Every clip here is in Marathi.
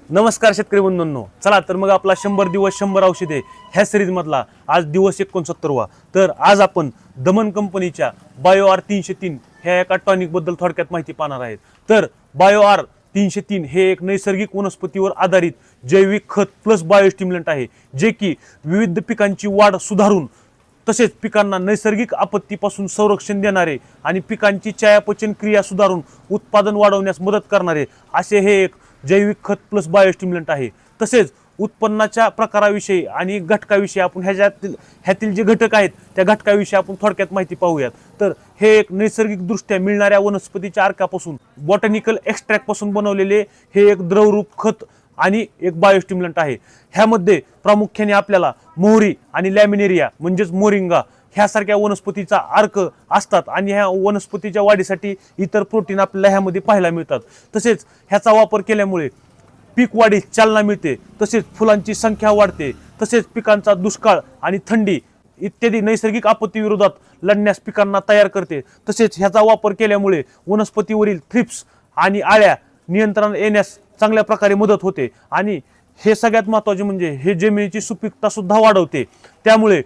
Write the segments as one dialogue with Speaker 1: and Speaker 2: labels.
Speaker 1: नमस्कार शेतकरी बंधूंनो, चला तर मग आपला 100 दिवस 100 औषधे ह्या सिरीज मधला आज दिवस 69वा। तर आज आपण दमन कंपनीच्या बायो आर 303 ह्या एका टॉनिक बद्दल थोडक्यात माहिती पाहणार आहेत। तर बायो आर 303 हे एक नैसर्गिक वनस्पतीवर आधारित जैविक खत प्लस बायोस्टिम्युलंट आहे, जे की विविध पिकांची वाढ सुधारून तसेच पिकांना नैसर्गिक आपत्तीपासून संरक्षण देणारे आणि पिकांची चयापचन क्रिया सुधारून उत्पादन वाढवण्यास मदत करणारे असे हे एक जैविक खत प्लस बायोस्टिम्युलंट आहे। तसेच उत्पन्नाच्या प्रकाराविषयी आणि घटकाविषयी आपण ह्यातील जे घटक आहेत त्या घटकाविषयी आपण थोडक्यात माहिती पाहूयात। तर हे एक नैसर्गिक दृष्ट्या मिळणाऱ्या वनस्पतीच्या अर्कापासून बॉटॅनिकल एक्स्ट्रॅक्ट पासून बनवलेले हे एक द्रवरूप खत आणि एक बायोस्टिम्युलंट आहे। ह्यामध्ये प्रामुख्याने आपल्याला मोहरी आणि लॅमिनेरिया म्हणजेच मोरिंगा ह्यासारख्या वनस्पतीचा अर्क असतात आणि ह्या वनस्पतीच्या वाढीसाठी इतर प्रोटीन आपल्याला ह्यामध्ये पाहायला मिळतात। तसेच ह्याचा वापर केल्यामुळे पीक वाढीस चालना मिळते, तसेच फुलांची संख्या वाढते, तसेच पिकांचा दुष्काळ आणि थंडी इत्यादी नैसर्गिक आपत्तीविरोधात लढण्यास पिकांना तयार करते। तसेच ह्याचा वापर केल्यामुळे वनस्पतीवरील थ्रिप्स आणि आळ्या नियंत्रणात येण्यास चांगल्या प्रकारे मदत होते आणि हे सगळ्यात महत्त्वाचे म्हणजे हे जमिनीची सुपीकता सुद्धा वाढवते। त्यामुळे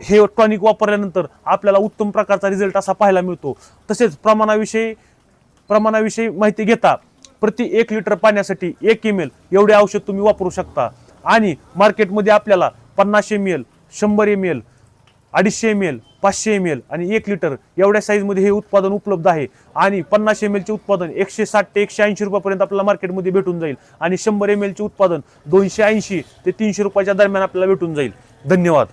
Speaker 1: हे टॉनिक वापरल्यानंतर आपल्याला उत्तम प्रकारचा रिझल्ट असा पाहायला मिळतो। तसेच प्रमाणाविषयी माहिती घेता प्रति 1 लिटर पाण्यासाठी 1 ml एवढे औषध तुम्ही वापरू शकता आणि मार्केटमध्ये आपल्याला 50 ml 100 ml 250 ml 500 ml आणि 1 लिटर एवढ्या साईजमध्ये हे उत्पादन उपलब्ध आहे आणि 50 ml चे उत्पादन 160 ते 180 रुपयापर्यंत आपल्याला मार्केटमध्ये भेटून जाईल आणि 100 ml चे उत्पादन 280 ते 300 रुपयाच्या दरम्यान आपल्याला भेटून जाईल। धन्यवाद।